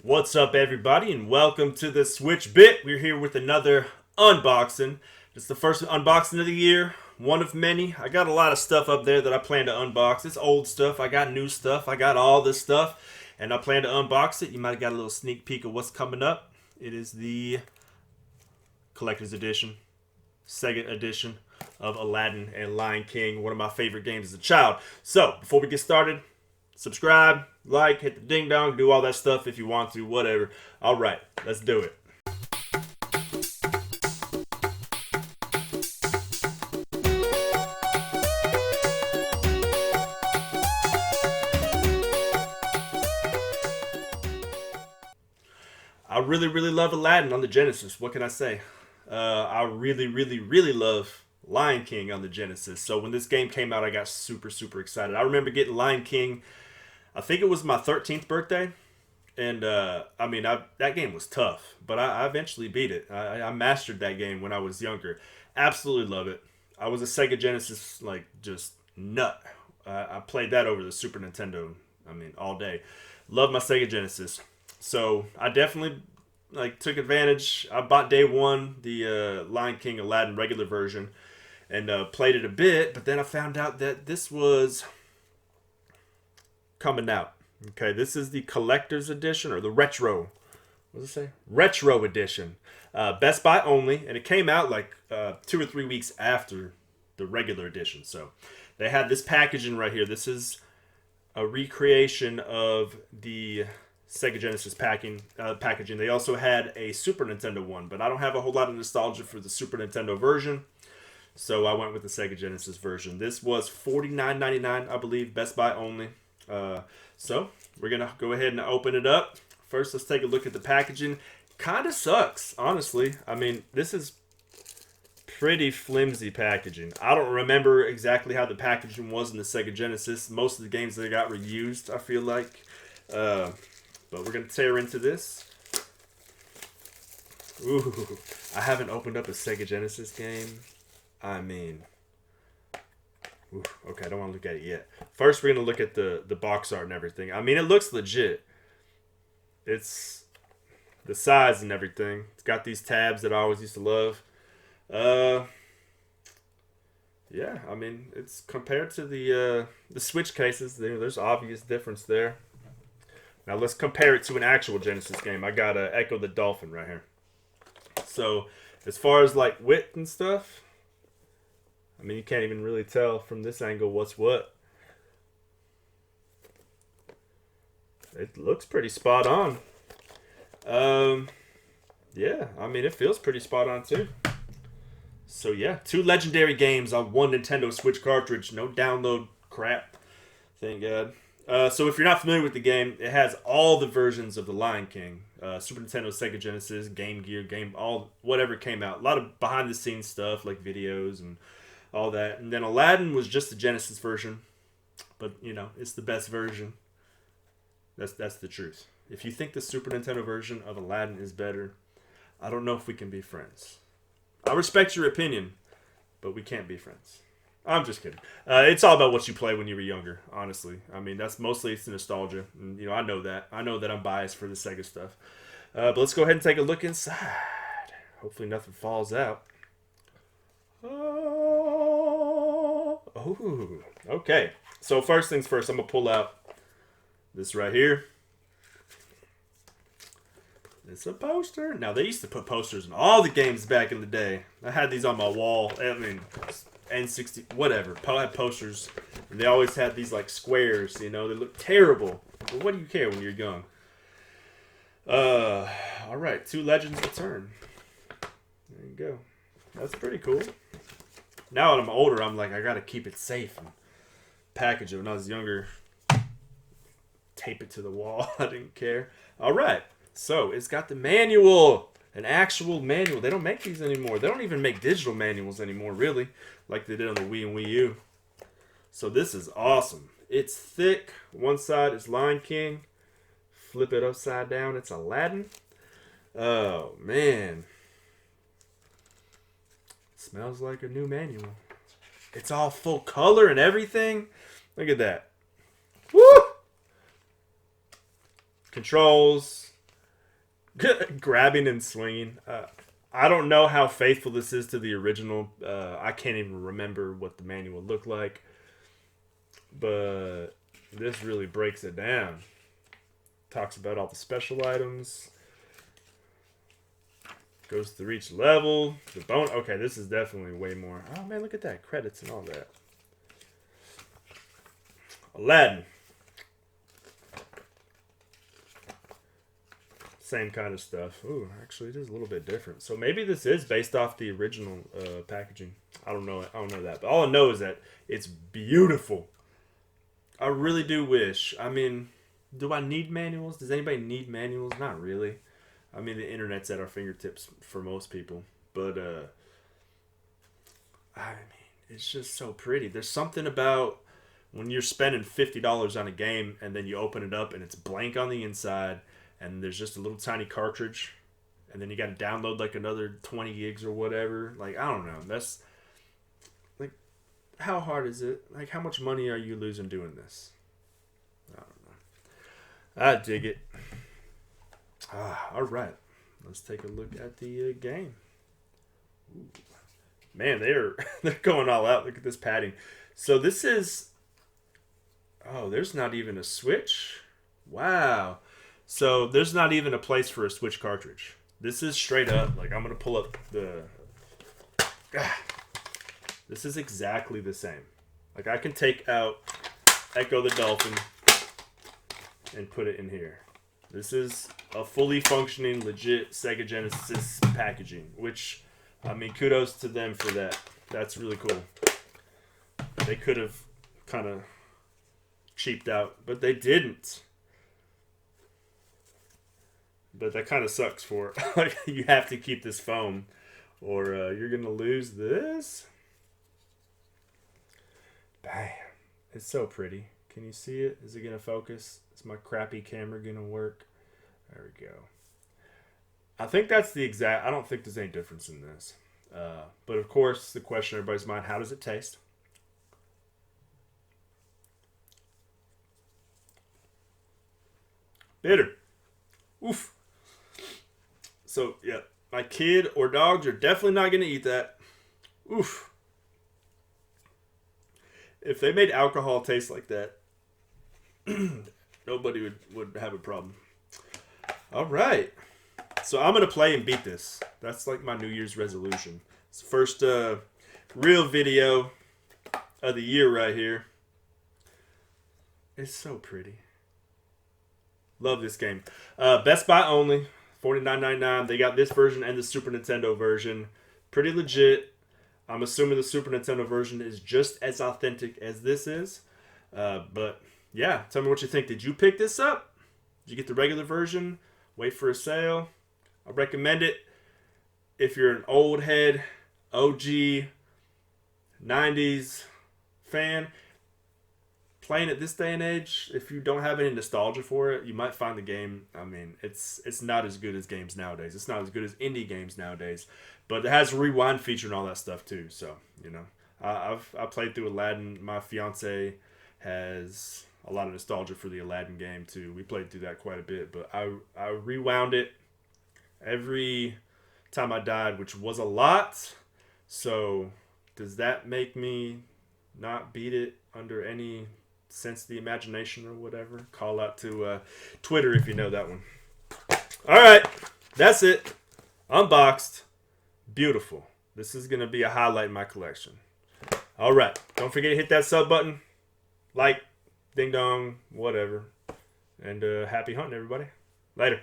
What's up, everybody, and welcome to the Switch Bit. We're here with another unboxing. It's the first unboxing of the year, one of many. I got a lot of stuff up there that I plan to unbox. It's old stuff, I got new stuff, I got all this stuff, and I plan to unbox it. You might have got a little sneak peek of what's coming up. It is the Collector's Edition, Sega Edition of Aladdin and Lion King, one of my favorite games as a child. So, before we get started, subscribe, like, hit the ding dong, do all that stuff if you want to, whatever. Alright, let's do it. I really love Aladdin on the Genesis. What can I say? I really love Lion King on the Genesis. So when this game came out, I got super excited. I remember getting Lion King, I think it was my 13th birthday. And, that game was tough. But I eventually beat it. I mastered that game when I was younger. Absolutely love it. I was a Sega Genesis, just nut. I played that over the Super Nintendo, all day. Love my Sega Genesis. So, I definitely, took advantage. I bought day one, the Lion King Aladdin regular version. And played it a bit. But then I found out that this was coming out. Okay, this is the collector's edition, or the retro. What does it say? Retro edition. Best Buy only, and it came out 2 or 3 weeks after the regular edition. So they had this packaging right here. This is a recreation of the Sega Genesis packaging. They also had a Super Nintendo one, but I don't have a whole lot of nostalgia for the Super Nintendo version. So I went with the Sega Genesis version. This was $49.99, I believe, Best Buy only. So we're going to go ahead and open it up. First, let's take a look at the packaging. Kind of sucks, honestly. This is pretty flimsy packaging. I don't remember exactly how the packaging was in the Sega Genesis. Most of the games that I got were used, I feel like. But we're going to tear into this. Ooh, I haven't opened up a Sega Genesis game. Ooh, okay, I don't want to look at it yet. First, we're going to look at the box art and everything. It looks legit. It's the size and everything. It's got these tabs that I always used to love. Yeah, it's compared to the Switch cases. There's obvious difference there. Now, let's compare it to an actual Genesis game. I got Echo the Dolphin right here. So, as far as width and stuff, you can't even really tell from this angle what's what. It looks pretty spot on. Yeah, it feels pretty spot on too. So yeah, 2 legendary games on 1 Nintendo Switch cartridge. No download crap. Thank God. So if you're not familiar with the game, it has all the versions of the Lion King. Super Nintendo, Sega Genesis, Game Gear, whatever came out. A lot of behind the scenes stuff like videos and all that. And then Aladdin was just the Genesis version. But, it's the best version. That's the truth. If you think the Super Nintendo version of Aladdin is better, I don't know if we can be friends. I respect your opinion, but we can't be friends. I'm just kidding. It's all about what you play when you were younger, honestly. That's mostly it's the nostalgia. And, I know that. I know that I'm biased for the Sega stuff. But let's go ahead and take a look inside. Hopefully nothing falls out. Oh, okay. So first things first, I'm going to pull out this right here. It's a poster. Now, they used to put posters in all the games back in the day. I had these on my wall. N60, whatever. I had posters. And they always had these, squares, They look terrible. But what do you care when you're young? Alright. 2 Legends Return. There you go. That's pretty cool. Now that I'm older, I'm I gotta keep it safe and package it. When I was younger, tape it to the wall. I didn't care. Alright, so it's got the manual. An actual manual. They don't make these anymore. They don't even make digital manuals anymore, really, like they did on the Wii and Wii U. So this is awesome. It's thick. One side is Lion King. Flip it upside down, it's Aladdin. Oh, man. Smells like a new manual. It's all full color and everything. Look at that. Woo! Controls. Grabbing and swinging. I don't know how faithful this is to the original. I can't even remember what the manual looked like. But this really breaks it down. Talks about all the special items. Goes through each level. The bone. Okay, this is definitely way more. Oh man, look at that. Credits and all that. Aladdin. Same kind of stuff. Ooh, actually, it is a little bit different. So maybe this is based off the original packaging. I don't know. I don't know that, but all I know is that it's beautiful. I really do wish. I mean, do I need manuals? Does anybody need manuals? Not really. I mean, the internet's at our fingertips for most people, but I mean, it's just so pretty. There's something about when you're spending $50 on a game and then you open it up and it's blank on the inside. And there's just a little tiny cartridge, and then you got to download like another 20 gigs or whatever. Like, I don't know. That's like, how hard is it? Like, how much money are you losing doing this? I don't know. I dig it. All right. Let's take a look at the game. Ooh. Man, they're going all out. Look at this padding. So this is. Oh, there's not even a switch. Wow. So there's not even a place for a Switch cartridge. This is straight up, like I'm going to pull up the... This is exactly the same. Like I can take out Echo the Dolphin and put it in here. This is a fully functioning, legit Sega Genesis packaging, which, I mean, kudos to them for that. That's really cool. They could have kind of cheaped out, but they didn't. But that kind of sucks for like you have to keep this foam or you're going to lose this. Bam. It's so pretty. Can you see it? Is it going to focus? Is my crappy camera going to work? There we go. I think that's the exact... I don't think there's any difference in this. But of course, the question in everybody's mind, how does it taste? Bitter. Oof. So, yeah, my kid or dogs are definitely not going to eat that. Oof. If they made alcohol taste like that, nobody would have a problem. All right. So I'm going to play and beat this. That's like my New Year's resolution. It's the first real video of the year right here. It's so pretty. Love this game. Best Buy only. $49.99. They got this version and the Super Nintendo version. Pretty legit. I'm assuming the Super Nintendo version is just as authentic as this is. But yeah, tell me what you think. Did you pick this up? Did you get the regular version? Wait for a sale? I recommend it if you're an old head, OG, 90s fan. Playing it this day and age, if you don't have any nostalgia for it, you might find the game, I mean, it's not as good as games nowadays. It's not as good as indie games nowadays. But it has a rewind feature and all that stuff too. So, you know, I played through Aladdin. My fiance has a lot of nostalgia for the Aladdin game too. We played through that quite a bit. But I rewound it every time I died, which was a lot. So, does that make me not beat it under any sense of the imagination or whatever? Call out to Twitter if you know that one. All right, that's it. Unboxed. Beautiful. This is going to be a highlight in my collection. All right, don't forget to hit that sub button, like, ding dong, whatever. And happy hunting, everybody. Later.